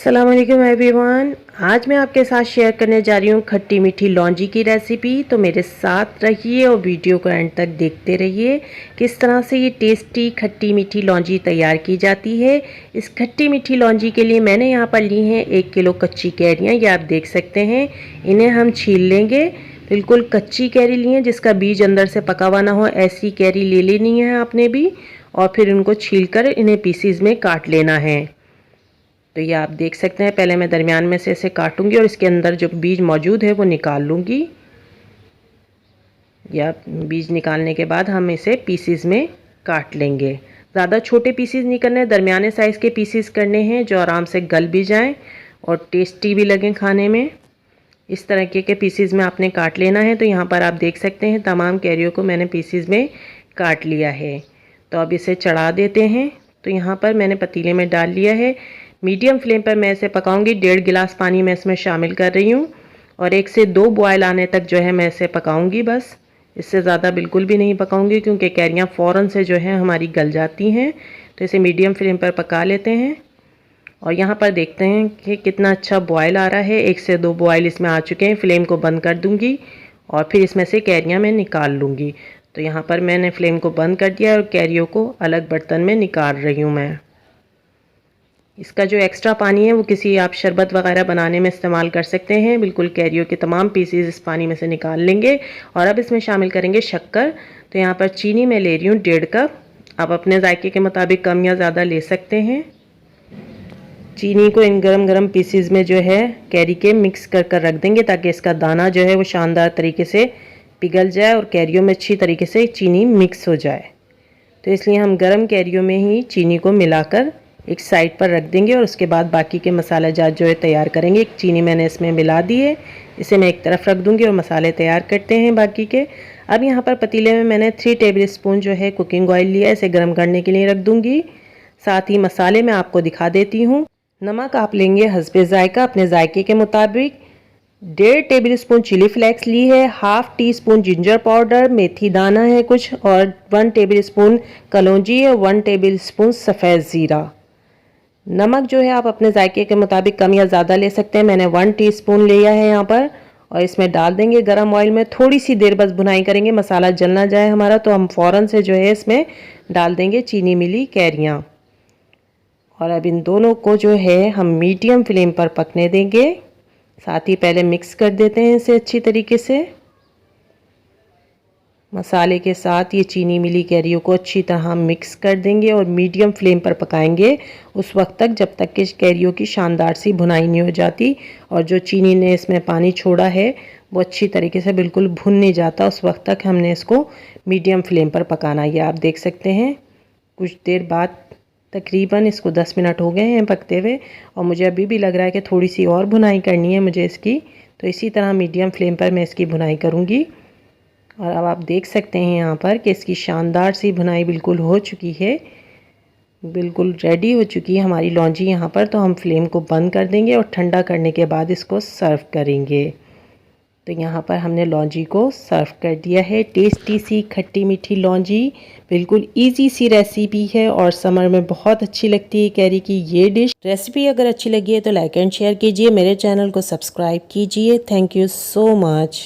अस्सलाम वालेकुम एवरीवन। आज मैं आपके साथ शेयर करने जा रही हूँ खट्टी मीठी लौंजी की रेसिपी। तो मेरे साथ रहिए और वीडियो को एंड तक देखते रहिए किस तरह से ये टेस्टी खट्टी मीठी लौंजी तैयार की जाती है। इस खट्टी मीठी लौंजी के लिए मैंने यहाँ पर ली हैं 1 किलो कच्ची कैरियाँ, ये आप देख सकते हैं। इन्हें हम छील लेंगे। बिल्कुल कच्ची कैरी ली है जिसका बीज अंदर से पका हुआ ना हो, ऐसी कैरी ले लेनी है आपने भी। और फिर इनको छील कर इन्हें पीसीज में काट लेना है। तो ये आप देख सकते हैं, पहले मैं दरमियान में से इसे काटूंगी और इसके अंदर जो बीज मौजूद है वो निकाल लूँगी। या बीज निकालने के बाद हम इसे पीसीज में काट लेंगे। ज़्यादा छोटे पीसीज नहीं करने, दरमियाने साइज़ के पीसीज करने हैं जो आराम से गल भी जाएं और टेस्टी भी लगें खाने में। इस तरह के पीसीज में आपने काट लेना है। तो यहाँ पर आप देख सकते हैं तमाम कैरियों को मैंने पीसीज में काट लिया है। तो अब इसे चढ़ा देते हैं। तो यहाँ पर मैंने पतीले में डाल लिया है। मीडियम फ्लेम पर मैं इसे पकाऊंगी। 1.5 गिलास पानी मैं इसमें शामिल कर रही हूँ और 1 से 2 बॉयल आने तक जो है मैं इसे पकाऊंगी। बस इससे ज़्यादा बिल्कुल भी नहीं पकाऊंगी क्योंकि कैरियाँ फ़ौरन से जो है हमारी गल जाती हैं। तो इसे मीडियम फ्लेम पर पका लेते हैं। और यहाँ पर देखते हैं कि कितना अच्छा बॉयल आ रहा है। 1 से 2 बॉयल इसमें आ चुके हैं। फ्लेम को बंद कर दूँगी और फिर इसमें से कैरियाँ मैं निकाल लूँगी। तो यहाँ पर मैंने फ्लेम को बंद कर दिया और कैरियों को अलग बर्तन में निकाल रही हूँ मैं। इसका जो एक्स्ट्रा पानी है वो किसी आप शरबत वगैरह बनाने में इस्तेमाल कर सकते हैं। बिल्कुल कैरियों के तमाम पीसेस इस पानी में से निकाल लेंगे। और अब इसमें शामिल करेंगे शक्कर। तो यहाँ पर चीनी मैं ले रही हूँ 1.5 कप। आप अपने जायके के मुताबिक कम या ज़्यादा ले सकते हैं। चीनी को इन गरम पीसेस में जो है कैरी के मिक्स कर रख देंगे ताकि इसका दाना जो है वो शानदार तरीके से पिघल जाए और कैरियों में अच्छी तरीके से चीनी मिक्स हो जाए। तो इसलिए हम गरम कैरियों में ही चीनी को मिलाकर एक साइड पर रख देंगे और उसके बाद बाकी के मसाला जात जो है तैयार करेंगे। एक चीनी मैंने इसमें मिला दी है, इसे मैं एक तरफ रख दूंगी और मसाले तैयार करते हैं बाकी के। अब यहाँ पर पतीले में मैंने 3 टेबल स्पून जो है कुकिंग ऑयल लिया है, इसे गर्म करने के लिए रख दूंगी। साथ ही मसाले मैं आपको दिखा देती हूँ। नमक आप लेंगे हस्बे जायका, अपने जायके के मुताबिक। 1.5 टेबल स्पून चिली फ्लेक्स ली है, 1/2 टीस्पून जिंजर पाउडर, मेथी दाना है कुछ, और 1 टेबल स्पून कलौंजी है, 1 टेबल स्पून सफ़ेद ज़ीरा। नमक जो है आप अपने जायके के मुताबिक कम या ज़्यादा ले सकते हैं। मैंने 1 टीस्पून लिया है यहाँ पर। और इसमें डाल देंगे गरम ऑयल में। थोड़ी सी देर बस भुनाई करेंगे, मसाला जल ना जाए हमारा। तो हम फ़ौरन से जो है इसमें डाल देंगे चीनी मिली कैरियाँ। और अब इन दोनों को जो है हम मीडियम फ्लेम पर पकने देंगे। साथ ही पहले मिक्स कर देते हैं इसे अच्छी तरीके से। मसाले के साथ ये चीनी मिली कैरियों को अच्छी तरह मिक्स कर देंगे और मीडियम फ्लेम पर पकाएंगे उस वक्त तक जब तक कि कैरियों की शानदार सी भुनाई नहीं हो जाती और जो चीनी ने इसमें पानी छोड़ा है वो अच्छी तरीके से बिल्कुल भुन नहीं जाता। उस वक्त तक हमने इसको मीडियम फ्लेम पर पकाना। ये आप देख सकते हैं कुछ देर बाद तकरीबन इसको 10 मिनट हो गए हैं पकते हुए और मुझे अभी भी लग रहा है कि थोड़ी सी और भुनाई करनी है मुझे इसकी। तो इसी तरह मीडियम फ्लेम पर मैं इसकी भुनाई करूँगी। और अब आप देख सकते हैं यहाँ पर कि इसकी शानदार सी भुनाई बिल्कुल हो चुकी है, बिल्कुल रेडी हो चुकी है हमारी लौंजी यहाँ पर। तो हम फ्लेम को बंद कर देंगे और ठंडा करने के बाद इसको सर्व करेंगे। तो यहाँ पर हमने लौंजी को सर्व कर दिया है। टेस्टी सी खट्टी मीठी लौंजी, बिल्कुल इजी सी रेसिपी है और समर में बहुत अच्छी लगती है कैरी की ये डिश। रेसिपी अगर अच्छी लगी है तो लाइक एंड शेयर कीजिए, मेरे चैनल को सब्सक्राइब कीजिए। Thank you so much.